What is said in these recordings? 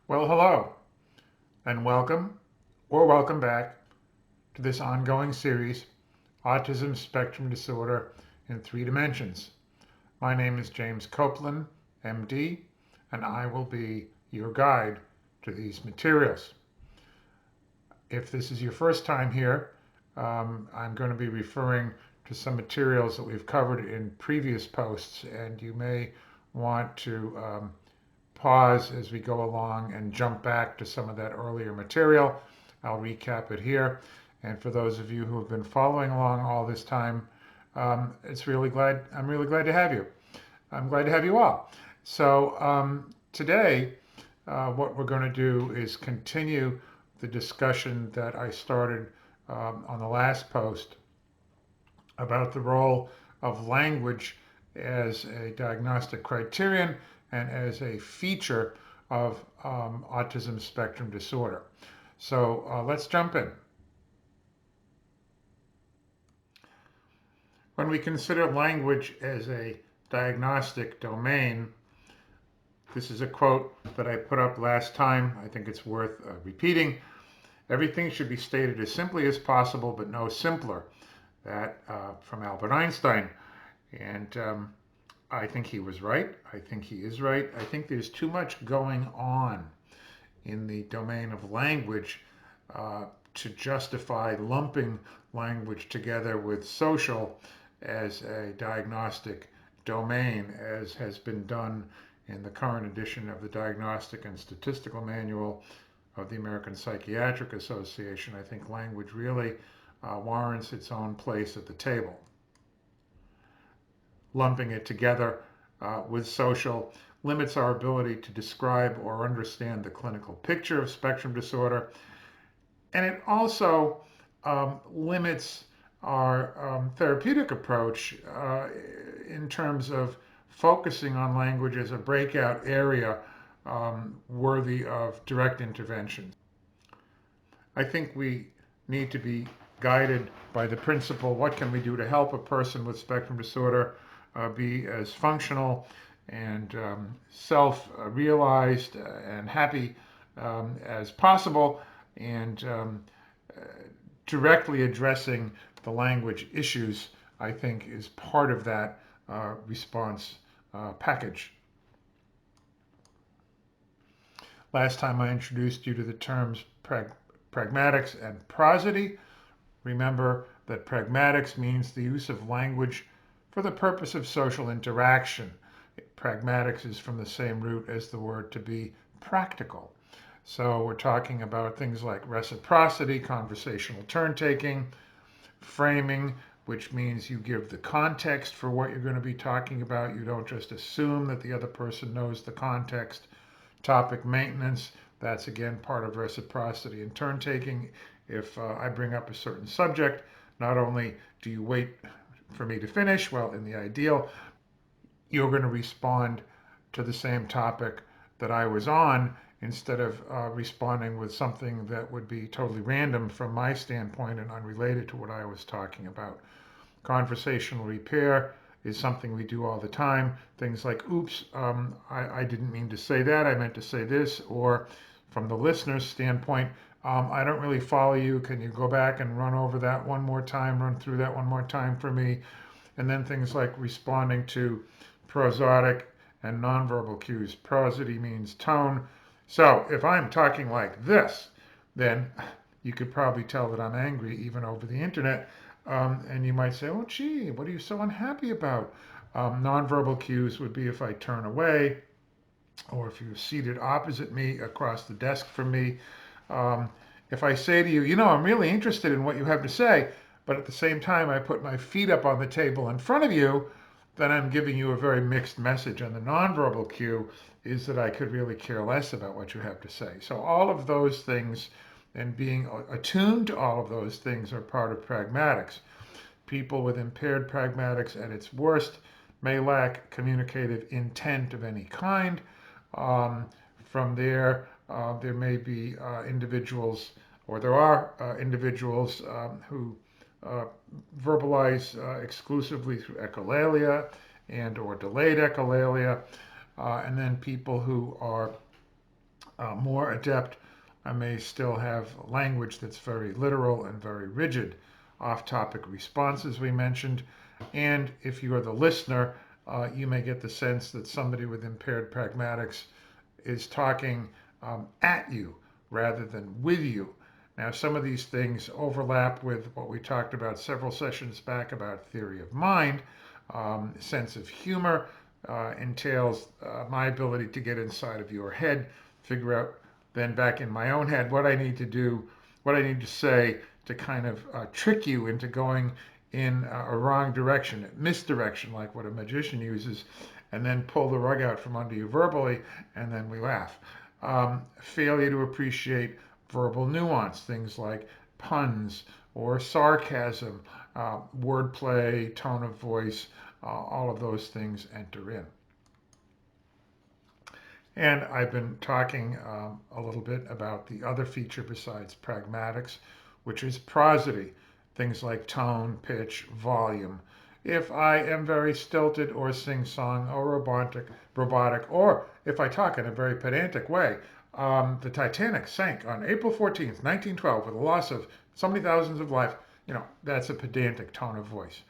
Well, hello, and welcome back to this ongoing series, Autism Spectrum Disorder in Three Dimensions. My name is James Coplan, MD, and I will be your guide to these materials. If this is your first time here, I'm going to be referring to some materials that we've covered in previous posts, and you may want to pause as we go along and jump back to some of that earlier material. I'll recap it here. And for those of you who have been following along all this time, I'm really glad to have you. I'm glad to have you all. So today, what we're going to do is continue the discussion that I started on the last post about the role of language as a diagnostic criterion and as a feature of autism spectrum disorder. So let's jump in. When we consider language as a diagnostic domain, this is a quote that I put up last time. I think it's worth repeating. Everything should be stated as simply as possible, but no simpler. That from Albert Einstein. And I think he was right. I think he is right. I think there's too much going on in the domain of language to justify lumping language together with social as a diagnostic domain, as has been done in the current edition of the Diagnostic and Statistical Manual of the American Psychiatric Association. I think language really warrants its own place at the table. Lumping it together with social limits our ability to describe or understand the clinical picture of spectrum disorder. And it also limits our therapeutic approach in terms of focusing on language as a breakout area worthy of direct intervention. I think we need to be guided by the principle, what can we do to help a person with spectrum disorder be as functional and self-realized and happy as possible, and directly addressing the language issues, I think, is part of that response package. Last time I introduced you to the terms pragmatics and prosody. Remember that pragmatics means the use of language for the purpose of social interaction. Pragmatics is from the same root as the word to be practical. So we're talking about things like reciprocity, conversational turn taking, framing, which means you give the context for what you're going to be talking about. You don't just assume that the other person knows the context. Topic maintenance, that's again part of reciprocity and turn taking. If I bring up a certain subject, not only do you wait for me to finish, well, in the ideal, you're going to respond to the same topic that I was on instead of responding with something that would be totally random from my standpoint and unrelated to what I was talking about. Conversational repair is something we do all the time. Things like, oops, I didn't mean to say that, I meant to say this, or from the listener's standpoint, I don't really follow you. Can you go back and run over that one more time, run through that one more time for me? And then things like responding to prosodic and nonverbal cues. Prosody means tone. So if I'm talking like this, then you could probably tell that I'm angry even over the internet. And you might say, oh, gee, what are you so unhappy about? Nonverbal cues would be if I turn away, or if you're seated opposite me across the desk from me. Um, if I say to you, I'm really interested in what you have to say, but at the same time I put my feet up on the table in front of you, then I'm giving you a very mixed message. And the nonverbal cue is that I could really care less about what you have to say. So all of those things and being attuned to all of those things are part of pragmatics. People with impaired pragmatics at its worst may lack communicative intent of any kind. From there, there may be individuals, or there are individuals who verbalize exclusively through echolalia and or delayed echolalia, and then people who are more adept, I may still have language that's very literal and very rigid, off-topic responses we mentioned, and if you are the listener, you may get the sense that somebody with impaired pragmatics is talking at you rather than with you. Now, some of these things overlap with what we talked about several sessions back about theory of mind. Sense of humor entails my ability to get inside of your head, figure out then back in my own head what I need to do, what I need to say to kind of trick you into going in a wrong direction, misdirection, like what a magician uses, and then pull the rug out from under you verbally, and then we laugh. Failure to appreciate verbal nuance, things like puns or sarcasm, wordplay, tone of voice, all of those things enter in. And I've been talking a little bit about the other feature besides pragmatics, which is prosody, things like tone, pitch, volume. If I am very stilted or sing-song or robotic, or if I talk in a very pedantic way, the Titanic sank on April 14th, 1912, with a loss of so many thousands of lives. That's a pedantic tone of voice.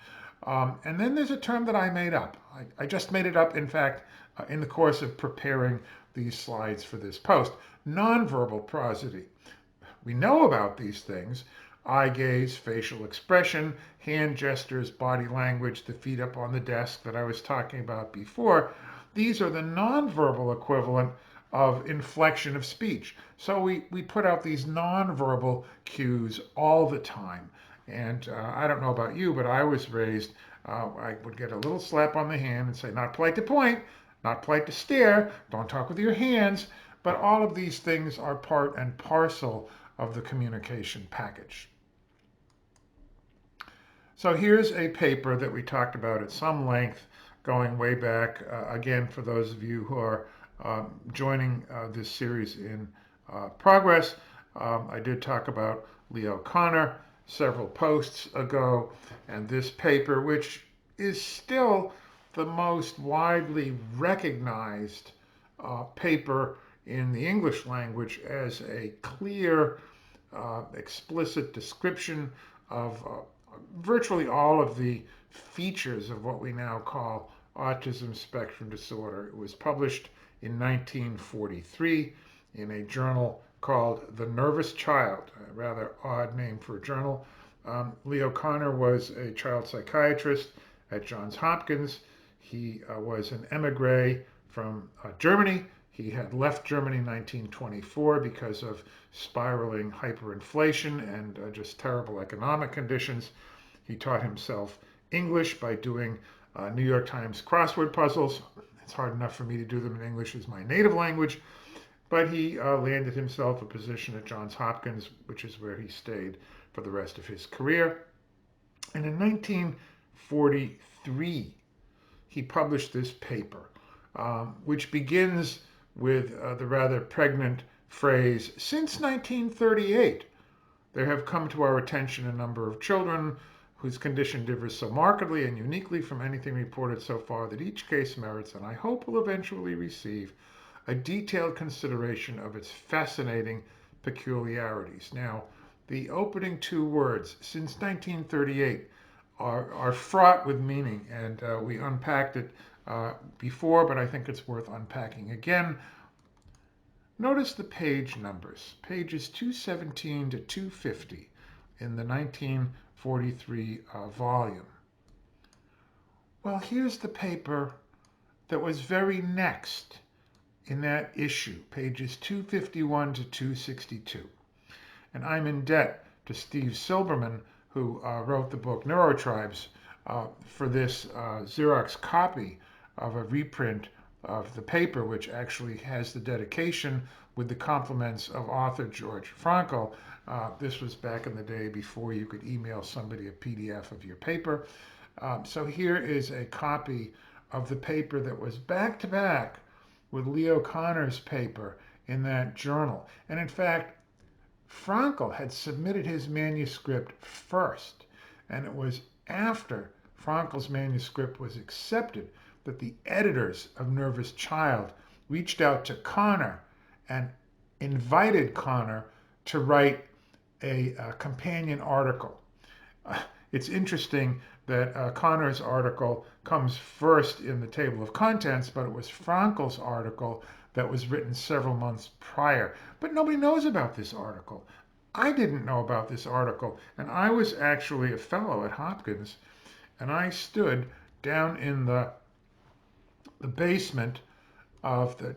And then there's a term that I made up. I just made it up, in fact, in the course of preparing these slides for this post. Nonverbal prosody. We know about these things: eye gaze, facial expression, hand gestures, body language, the feet up on the desk that I was talking about before. These are the nonverbal equivalent of inflection of speech. So we put out these nonverbal cues all the time. And I don't know about you, but I was raised, I would get a little slap on the hand and say, not polite to point, not polite to stare, don't talk with your hands. But all of these things are part and parcel of the communication package. So here's a paper that we talked about at some length going way back. Again, for those of you who are joining this series in progress, I did talk about Leo Kanner several posts ago, and this paper, which is still the most widely recognized paper in the English language as a clear, explicit description of virtually all of the features of what we now call autism spectrum disorder. It was published in 1943 in a journal called The Nervous Child, a rather odd name for a journal. Leo Kanner was a child psychiatrist at Johns Hopkins. He was an emigre from Germany. He had left Germany in 1924 because of spiraling hyperinflation and just terrible economic conditions. He taught himself English by doing New York Times crossword puzzles. It's hard enough for me to do them in English as my native language, but he landed himself a position at Johns Hopkins, which is where he stayed for the rest of his career. And in 1943, he published this paper, which begins with the rather pregnant phrase, "Since 1938, there have come to our attention a number of children whose condition differs so markedly and uniquely from anything reported so far that each case merits, and I hope will eventually receive, a detailed consideration of its fascinating peculiarities." Now, the opening two words, "since 1938," are fraught with meaning, and we unpacked it before, but I think it's worth unpacking again. Notice the page numbers, pages 217 to 250 in the 1943 volume. Well, here's the paper that was very next in that issue, pages 251 to 262. And I'm in debt to Steve Silberman, who wrote the book Neurotribes, for this Xerox copy of a reprint of the paper, which actually has the dedication with the compliments of author Georg Frankl. This was back in the day before you could email somebody a PDF of your paper. So here is a copy of the paper that was back to back with Leo Kanner's paper in that journal. And in fact, Frankl had submitted his manuscript first, and it was after Frankl's manuscript was accepted that the editors of Nervous Child reached out to Kanner and invited Connor to write a companion article. It's interesting that Connor's article comes first in the table of contents, but it was Frankl's article that was written several months prior. But nobody knows about this article. I didn't know about this article, and I was actually a fellow at Hopkins, and I stood down in the basement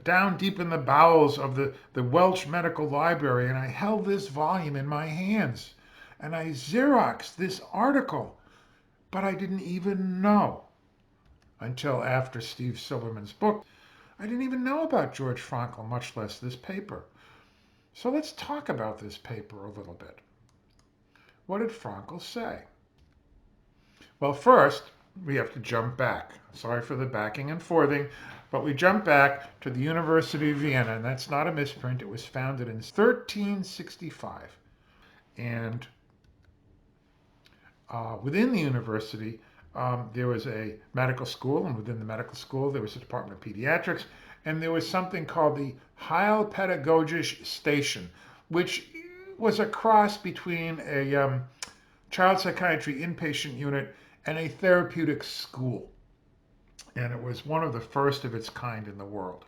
down deep in the bowels of the Welch Medical Library, and I held this volume in my hands, and I Xeroxed this article, but I didn't even know until after Steve Silverman's book. I didn't even know about Georg Frankl, much less this paper. So let's talk about this paper a little bit. What did Frankl say? Well, first, we have to jump back. Sorry for the backing and forthing, but we jump back to the University of Vienna, and that's not a misprint. It was founded in 1365. And within the university, there was a medical school, and within the medical school, there was a department of pediatrics, and there was something called the Heilpädagogische Station, which was a cross between a child psychiatry inpatient unit and a therapeutic school. And it was one of the first of its kind in the world.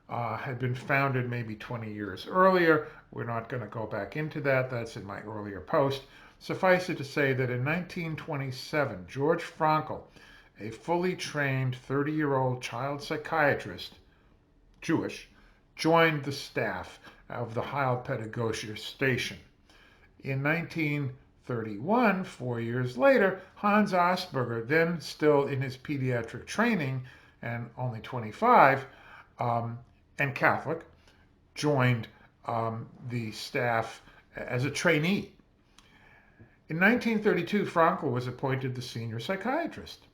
Had been founded maybe 20 years earlier. We're not going to go back into that. That's in my earlier post. Suffice it to say that in 1927, Georg Frankl, a fully trained 30-year-old child psychiatrist, Jewish, joined the staff of the Heilpädagogische Station. In 1931, 4 years later, Hans Asperger, then still in his pediatric training and only 25, and Catholic, joined the staff as a trainee. In 1932, Frankl was appointed the senior psychiatrist.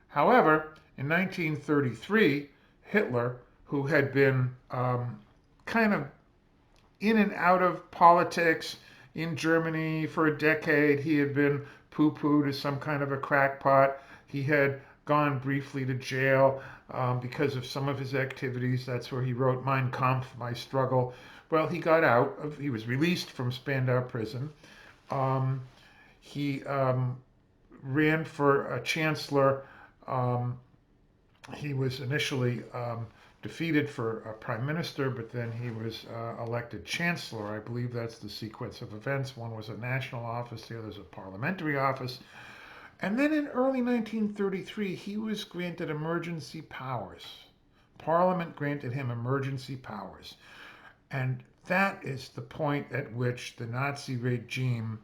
However, in 1933, Hitler, who had been kind of in and out of politics in Germany for a decade, he had been poo-pooed as some kind of a crackpot. He had gone briefly to jail because of some of his activities. That's where he wrote Mein Kampf, My Struggle. Well, he got out. He was released from Spandau prison. He ran for a chancellor. He was initially defeated for a prime minister, but then he was elected chancellor. I believe that's the sequence of events. One was a national office, the other was a parliamentary office. And then in early 1933, he was granted emergency powers. Parliament granted him emergency powers. And that is the point at which the Nazi regime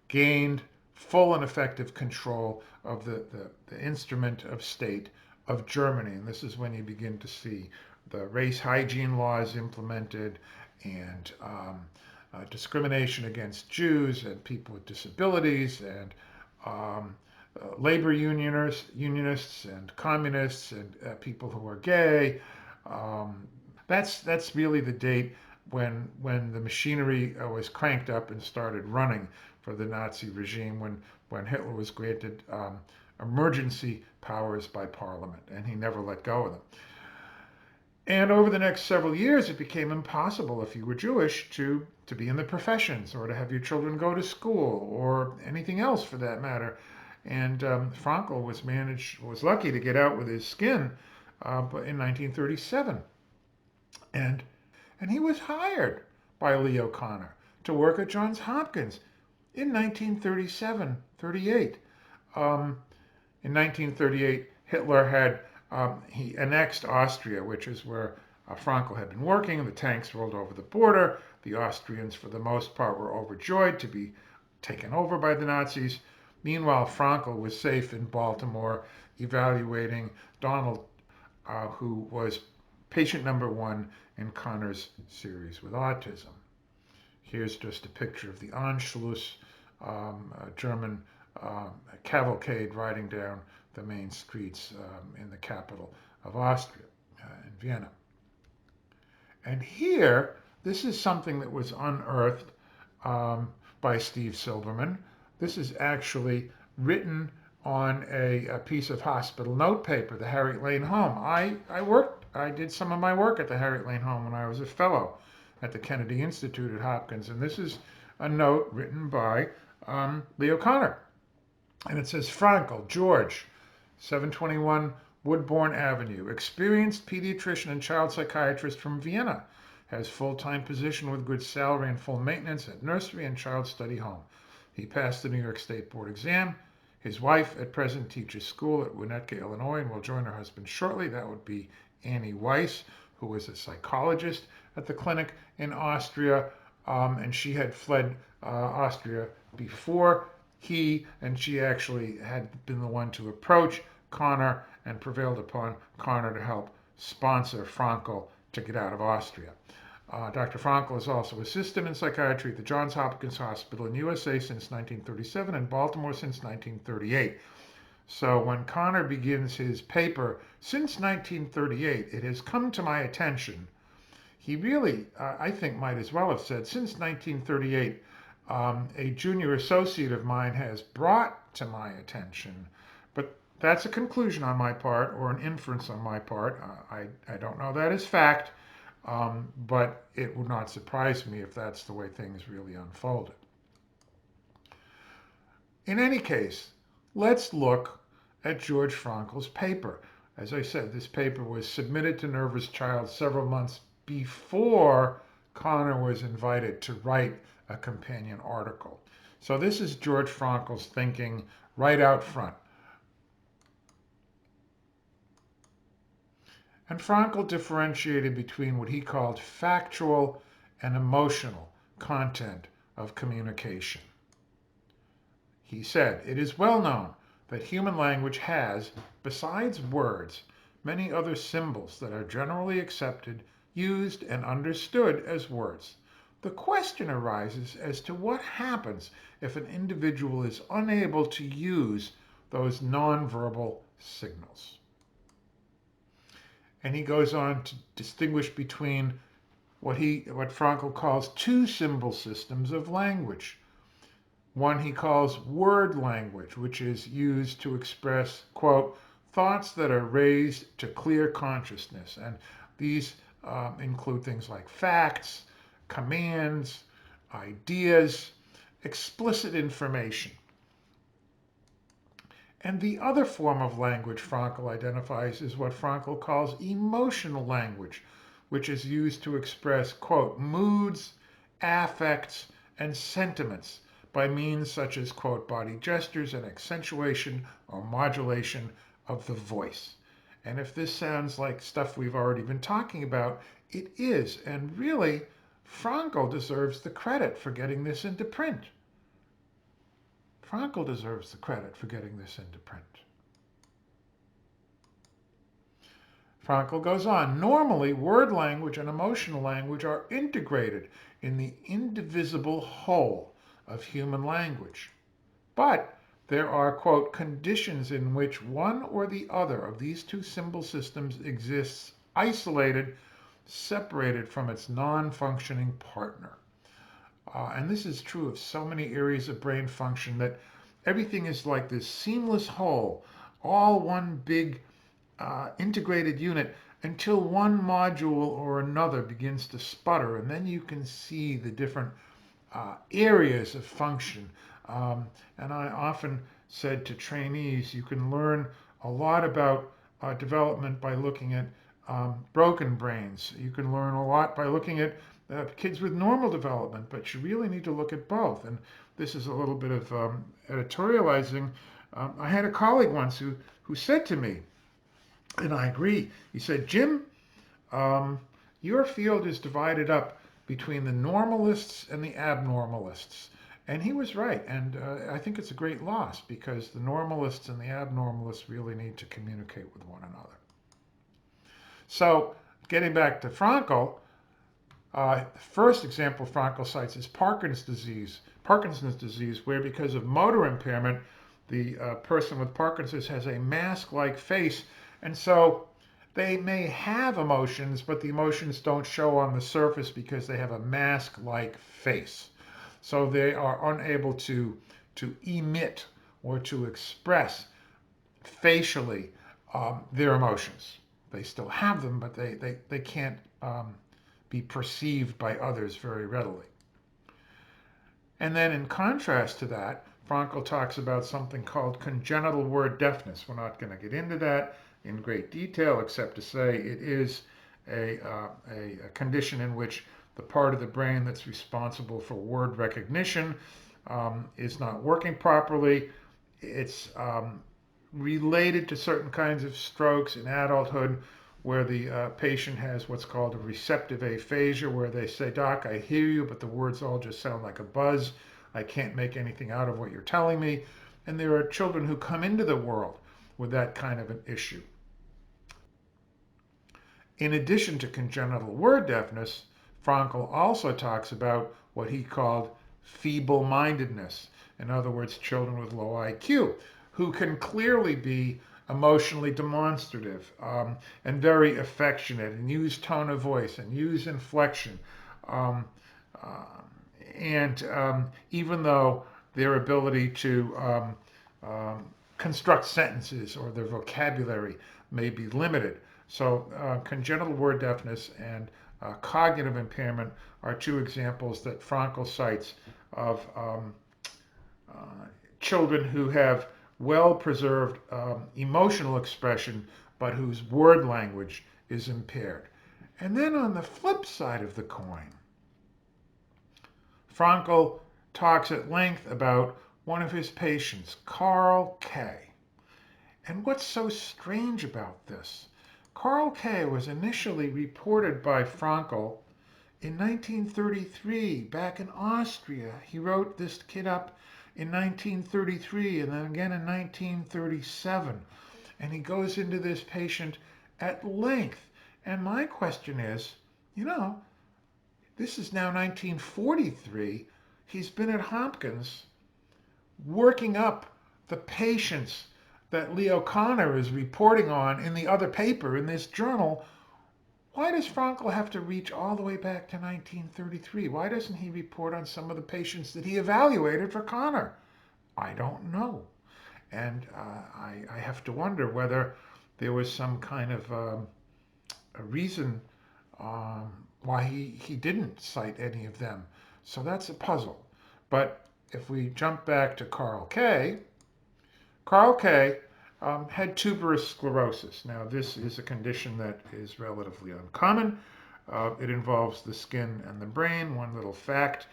gained full and effective control of the instrument of state of Germany. And this is when you begin to see the race hygiene laws implemented and discrimination against Jews and people with disabilities and labor unionists and communists and people who are gay. That's really the date when the machinery was cranked up and started running for the Nazi regime, when Hitler was granted emergency powers by Parliament, and he never let go of them. And over the next several years, it became impossible, if you were Jewish, to be in the professions or to have your children go to school or anything else for that matter. And Frankl was lucky to get out with his skin in 1937. And he was hired by Leo Kanner to work at Johns Hopkins in 1937-38. In 1938, Hitler had he annexed Austria, which is where Frankl had been working, and the tanks rolled over the border. The Austrians, for the most part, were overjoyed to be taken over by the Nazis. Meanwhile, Frankl was safe in Baltimore, evaluating Donald, who was patient number 1 in Kanner's series with autism. Here's just a picture of the Anschluss, a German cavalcade riding down the main streets in the capital of Austria, in Vienna. And here, this is something that was unearthed by Steve Silverman. This is actually written on a piece of hospital notepaper, the Harriet Lane Home. I did some of my work at the Harriet Lane Home when I was a fellow at the Kennedy Institute at Hopkins. And this is a note written by Leo Connor. And it says, Frankl, George, 721 Woodbourne Avenue, experienced pediatrician and child psychiatrist from Vienna, has full-time position with good salary and full maintenance at nursery and child study home. He passed the New York State Board exam. His wife at present teaches school at Winnetka, Illinois, and will join her husband shortly. That would be Annie Weiss, who was a psychologist at the clinic in Austria, and she had fled Austria before he, and she actually had been the one to approach Connor and prevailed upon Connor to help sponsor Frankl to get out of Austria. Dr. Frankl is also assistant in psychiatry at the Johns Hopkins Hospital in USA since 1937 and Baltimore since 1938. So when Connor begins his paper, since 1938, it has come to my attention. He really, I think, might as well have said, since 1938, a junior associate of mine has brought to my attention. But that's a conclusion on my part, or an inference on my part. I don't know that as fact. But it would not surprise me if that's the way things really unfolded. In any case, let's look at Georg Frankl's paper. As I said, this paper was submitted to Nervous Child several months before Connor was invited to write a companion article. So this is Georg Frankl's thinking right out front. And Frankl differentiated between what he called factual and emotional content of communication. He said, it is well known that human language has, besides words, many other symbols that are generally accepted, used, and understood as words. The question arises as to what happens if an individual is unable to use those nonverbal signals. And he goes on to distinguish between what Frankl calls two symbol systems of language. One he calls word language, which is used to express, quote, thoughts that are raised to clear consciousness. And these include things like facts, commands, ideas, explicit information. And the other form of language Frankl identifies is what Frankl calls emotional language, which is used to express, quote, moods, affects, and sentiments by means such as, quote, body gestures and accentuation or modulation of the voice. And if this sounds like stuff we've already been talking about, it is. And really, Frankl deserves the credit for getting this into print. Frankl deserves the credit for getting this into print. Frankl goes on, normally word language and emotional language are integrated in the indivisible whole of human language. But there are, quote, conditions in which one or the other of these two symbol systems exists isolated, separated from its non-functioning partner. And this is true of so many areas of brain function that everything is like this seamless whole, all one big integrated unit until one module or another begins to sputter, and then you can see the different areas of function. And I often said to trainees, you can learn a lot about development by looking at broken brains. You can learn a lot by looking at kids with normal development, but you really need to look at both. And this is a little bit of editorializing. I had a colleague once who said to me, and I agree, he said, Jim, your field is divided up between the normalists and the abnormalists. And he was right. And I think it's a great loss because the normalists and the abnormalists really need to communicate with one another. So getting back to Frankl, the first example Frankl cites is Parkinson's disease, where because of motor impairment, the person with Parkinson's has a mask-like face. And so they may have emotions, but the emotions don't show on the surface because they have a mask-like face. So they are unable to emit or to express facially their emotions. They still have them, but they can't be perceived by others very readily. And then in contrast to that, Frankl talks about something called congenital word deafness. We're not going to get into that in great detail, except to say it is a condition in which the part of the brain that's responsible for word recognition is not working properly. It's related to certain kinds of strokes in adulthood where the patient has what's called a receptive aphasia, where they say, Doc, I hear you, but the words all just sound like a buzz. I can't make anything out of what you're telling me. And there are children who come into the world with that kind of an issue. In addition to congenital word deafness, Frankl also talks about what he called feeble-mindedness. In other words, children with low IQ who can clearly be emotionally demonstrative and very affectionate and use tone of voice and use inflection. Um, Even though their ability to construct sentences or their vocabulary may be limited. So congenital word deafness and cognitive impairment are two examples that Frankl cites of children who have well-preserved emotional expression, but whose word language is impaired. And then on the flip side of the coin, Frankl talks at length about one of his patients, Carl K. And what's so strange about this? Carl K. was initially reported by Frankl in 1933, back in Austria. He wrote this kid up in 1933 and then again in 1937. And he goes into this patient at length. And my question is, this is now 1943. He's been at Hopkins working up the patients that Leo Kanner is reporting on in the other paper in this journal. Why does Frankl have to reach all the way back to 1933? Why doesn't he report on some of the patients that he evaluated for Kanner? I don't know. And I have to wonder whether there was some kind of a reason why he didn't cite any of them. So that's a puzzle. But if we jump back to Carl K., had tuberous sclerosis. Now, this is a condition that is relatively uncommon. It involves the skin and the brain. One little fact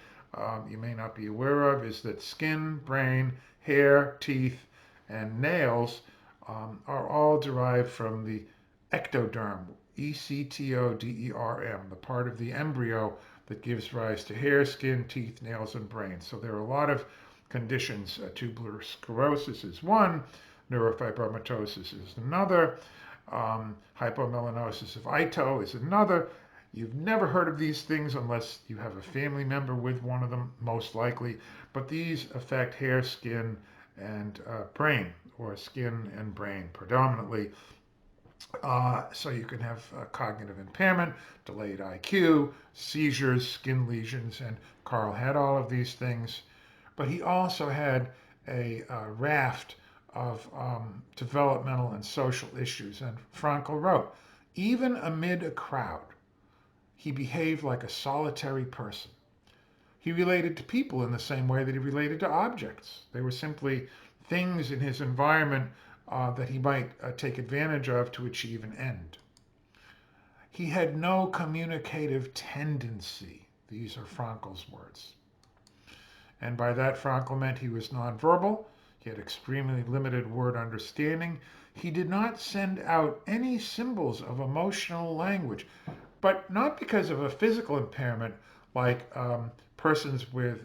you may not be aware of is that skin, brain, hair, teeth, and nails are all derived from the ectoderm, ectoderm, the part of the embryo that gives rise to hair, skin, teeth, nails, and brain. So there are a lot of conditions. Tuberous sclerosis is one, neurofibromatosis is another, hypomelanosis of Ito is another. You've never heard of these things unless you have a family member with one of them, most likely. But these affect hair, skin, and brain, or skin and brain predominantly. So you can have cognitive impairment, delayed IQ, seizures, skin lesions, and Carl had all of these things. But he also had a raft of developmental and social issues. And Frankl wrote, even amid a crowd, he behaved like a solitary person. He related to people in the same way that he related to objects. They were simply things in his environment that he might take advantage of to achieve an end. He had no communicative tendency. These are Frankl's words. And by that, Frankl meant he was nonverbal. He had extremely limited word understanding. He did not send out any symbols of emotional language, but not because of a physical impairment like persons with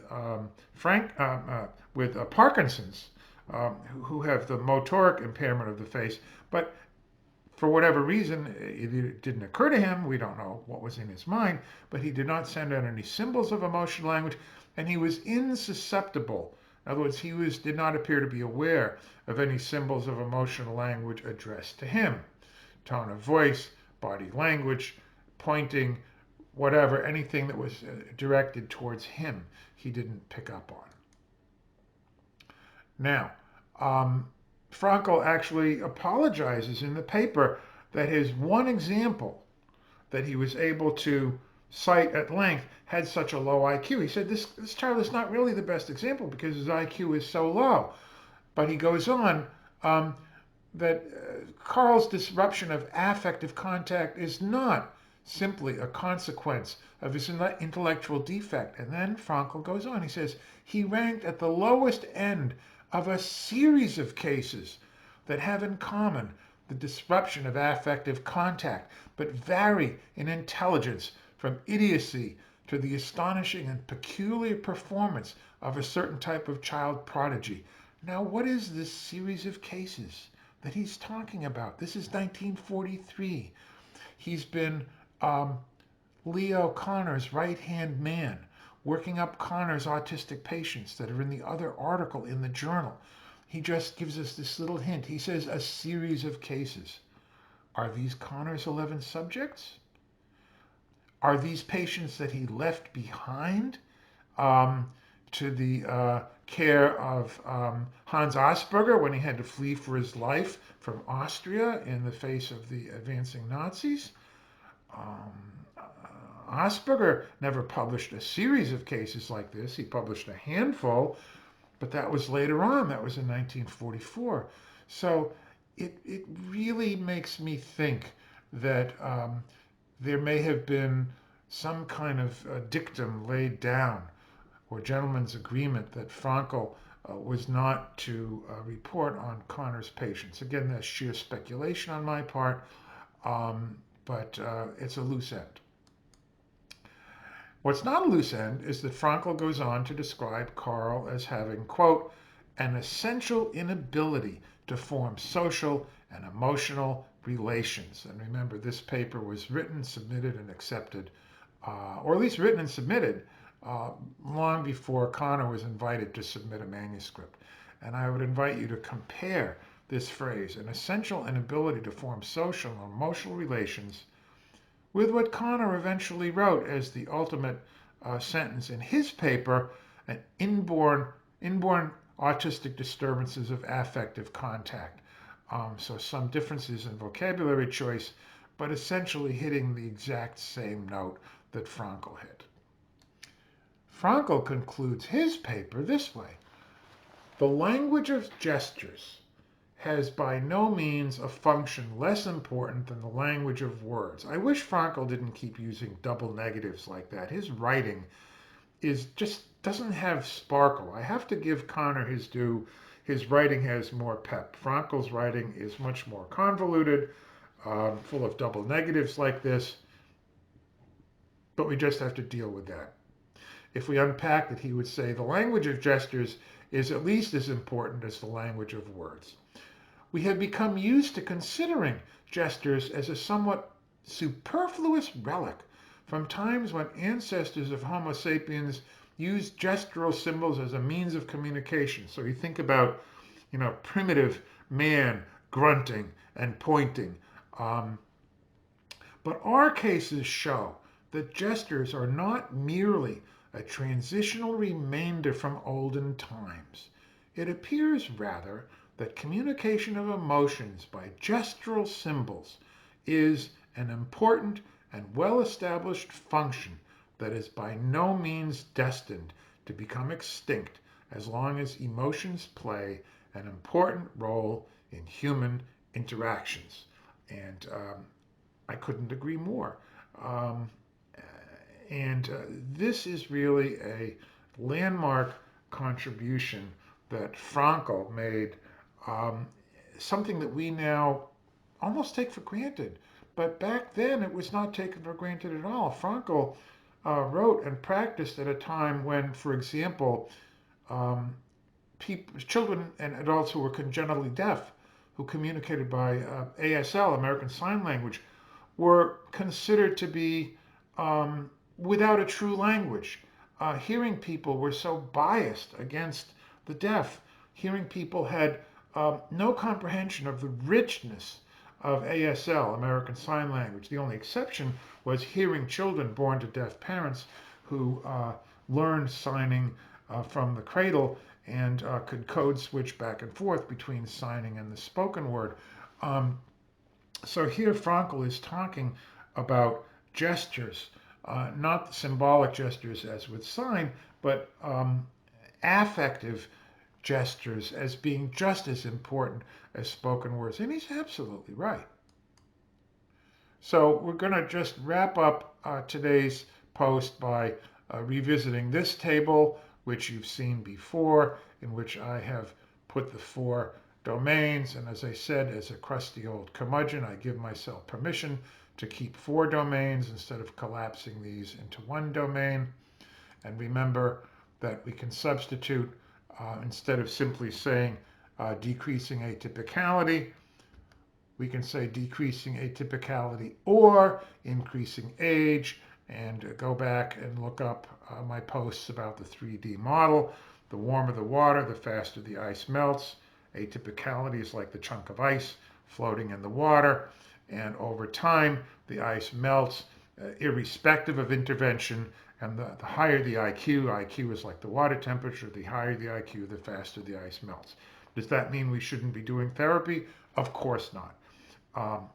Parkinson's, who have the motoric impairment of the face, but for whatever reason, it didn't occur to him. We don't know what was in his mind, but he did not send out any symbols of emotional language, and he was insusceptible. In other words, did not appear to be aware of any symbols of emotional language addressed to him. Tone of voice, body language, pointing, whatever, anything that was directed towards him, he didn't pick up on. Now, Frankl actually apologizes in the paper that his one example that he was able to cite at length had such a low IQ. He said this child is not really the best example because his IQ is so low. But he goes on um, that Carl's disruption of affective contact is not simply a consequence of his intellectual defect. And then Frankl goes on. He says he ranked at the lowest end of a series of cases that have in common the disruption of affective contact, but vary in intelligence from idiocy to the astonishing and peculiar performance of a certain type of child prodigy. Now, what is this series of cases that he's talking about? This is 1943. He's been um, Leo Connor's right-hand man, working up Connor's autistic patients that are in the other article in the journal. He just gives us this little hint. He says a series of cases. Are these Connor's 11 subjects? Are these patients that he left behind um, to the care of Hans Asperger when he had to flee for his life from Austria in the face of the advancing Nazis? Um, Asperger never published a series of cases like this. He published a handful, but that was later on. That was in 1944. So it really makes me think that there may have been some kind of dictum laid down or gentleman's agreement that Frankl was not to report on Connor's patients. Again, that's sheer speculation on my part, but it's a loose end. What's not a loose end is that Frankl goes on to describe Carl as having, quote, an essential inability to form social and emotional relations. And remember, this paper was written, submitted, and accepted, or at least written and submitted uh, long before Connor was invited to submit a manuscript. And I would invite you to compare this phrase, an essential inability to form social and emotional relations, with what Connor eventually wrote as the ultimate sentence in his paper, an inborn autistic disturbances of affective contact. So some differences in vocabulary choice, but essentially hitting the exact same note that Frankl hit. Frankl concludes his paper this way: the language of gestures has by no means a function less important than the language of words. I wish Frankl didn't keep using double negatives like that. His writing is just doesn't have sparkle. I have to give Connor his due. His writing has more pep. Frankl's writing is much more convoluted, full of double negatives like this, but we just have to deal with that. If we unpack it, he would say the language of gestures is at least as important as the language of words. We have become used to considering gestures as a somewhat superfluous relic from times when ancestors of Homo sapiens used gestural symbols as a means of communication. So you think about, primitive man grunting and pointing. Um, but our cases show that gestures are not merely a transitional remainder from olden times. It appears rather that communication of emotions by gestural symbols is an important and well-established function that is by no means destined to become extinct as long as emotions play an important role in human interactions. And I couldn't agree more. Um, and this is really a landmark contribution that Frankl made, um, something that we now almost take for granted. But back then, it was not taken for granted at all. Frankl wrote and practiced at a time when, for example, um, children and adults who were congenitally deaf, who communicated by ASL, American Sign Language, were considered to be without a true language. Hearing people were so biased against the deaf. Hearing people had no comprehension of the richness of ASL, American Sign Language. The only exception was hearing children born to deaf parents who learned signing from the cradle and could code switch back and forth between signing and the spoken word. So here Frankl is talking about gestures not symbolic gestures as with sign, but affective gestures as being just as important as spoken words. And he's absolutely right. So we're going to just wrap up today's post by revisiting this table, which you've seen before, in which I have put the 4 domains. And as I said, as a crusty old curmudgeon, I give myself permission to keep 4 domains instead of collapsing these into 1 domain. And remember that we can substitute, instead of simply saying decreasing atypicality, we can say decreasing atypicality or increasing age, and go back and look up my posts about the 3D model. The warmer the water, the faster the ice melts. Atypicality is like the chunk of ice floating in the water, and over time the ice melts irrespective of intervention. And the higher the IQ is like the water temperature, the higher the IQ, the faster the ice melts. Does that mean we shouldn't be doing therapy? Of course not.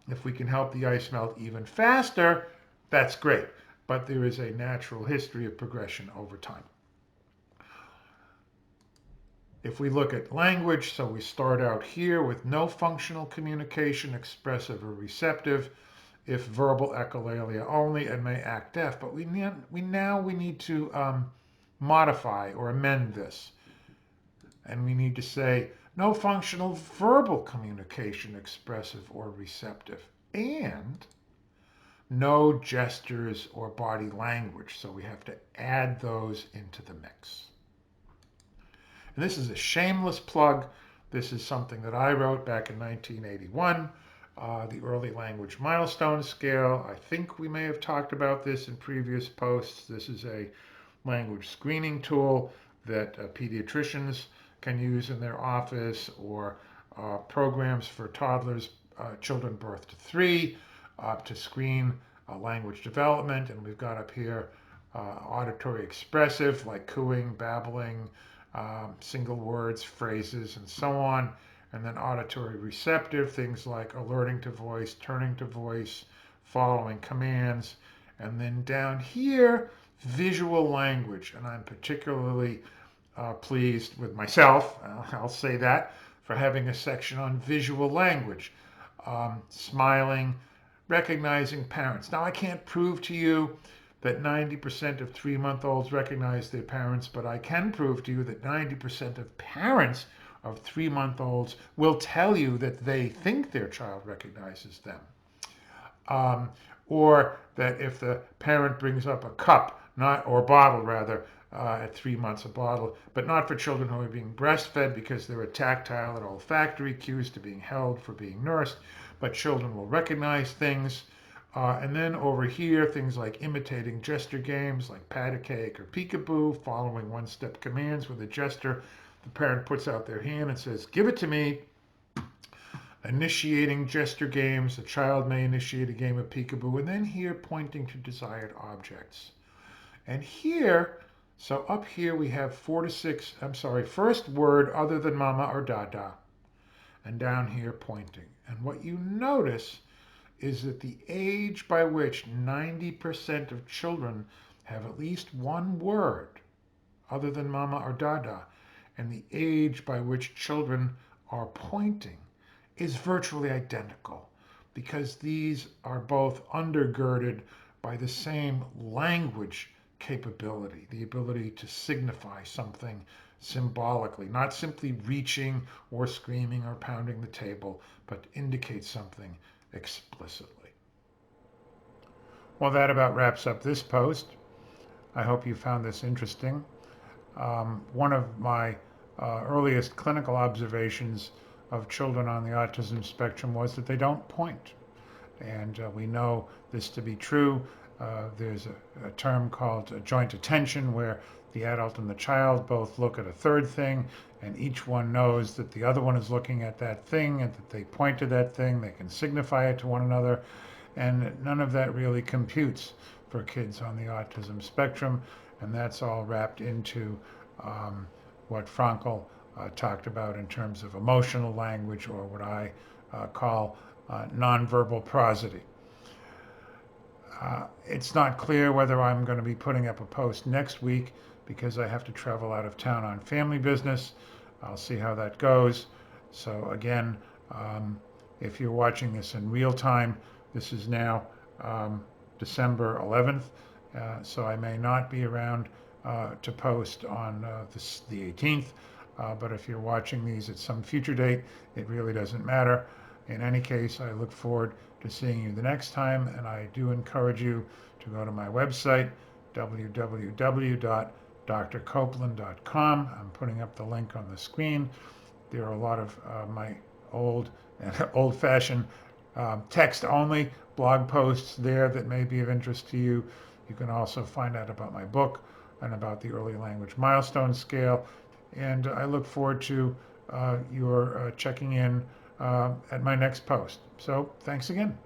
If we can help the ice melt even faster, that's great. But there is a natural history of progression over time. If we look at language, so we start out here with no functional communication, expressive or receptive, if verbal echolalia only, and may act deaf. But we need to modify or amend this. And we need to say no functional verbal communication, expressive or receptive, and no gestures or body language. So we have to add those into the mix. And this is a shameless plug. This is something that I wrote back in 1981, the Early Language Milestone Scale. I think we may have talked about this in previous posts. This is a language screening tool that pediatricians can use in their office, or programs for toddlers, children birth to 3, to screen language development. And we've got up here auditory expressive, like cooing, babbling, single words, phrases, and so on. And then auditory receptive, things like alerting to voice, turning to voice, following commands. And then down here, visual language. And I'm particularly pleased with myself, I'll say that, for having a section on visual language. Smiling, recognizing parents. Now, I can't prove to you that 90% of 3-month-olds recognize their parents, but I can prove to you that 90% of parents of 3-month-olds will tell you that they think their child recognizes them. Or that if the parent brings up a cup, or bottle rather, at 3 months, a bottle, but not for children who are being breastfed, because there are tactile and olfactory cues to being held for being nursed, but children will recognize things. And then over here, things like imitating gesture games like pat a cake or peekaboo, following one-step commands with a gesture. The parent puts out their hand and says, "Give it to me." Initiating gesture games. The child may initiate a game of peekaboo. And then here, pointing to desired objects. And here, so up here we have 4 to 6, first word other than mama or dada. And down here, pointing. And what you notice is that the age by which 90% of children have at least one word other than mama or dada, and the age by which children are pointing, is virtually identical, because these are both undergirded by the same language capability, the ability to signify something symbolically, not simply reaching or screaming or pounding the table, but indicate something explicitly. Well, that about wraps up this post. I hope you found this interesting. One of my earliest clinical observations of children on the autism spectrum was that they don't point. And we know this to be true. There's a term called joint attention, where the adult and the child both look at a third thing, and each one knows that the other one is looking at that thing, and that they point to that thing. They can signify it to one another, and none of that really computes for kids on the autism spectrum. And that's all wrapped into what Frankl talked about in terms of emotional language, or what I call nonverbal prosody. It's not clear whether I'm going to be putting up a post next week because I have to travel out of town on family business. I'll see how that goes. So again, if you're watching this in real time, this is now December 11th, so I may not be around to post on the 18th. But if you're watching these at some future date, it really doesn't matter. In any case, I look forward to seeing you the next time, and I do encourage you to go to my website, www.drcoplan.com. I'm putting up the link on the screen. There are a lot of my old-fashioned text-only blog posts there that may be of interest to you. You can also find out about my book and about the Early Language Milestone Scale. And I look forward to your checking in at my next post. So thanks again.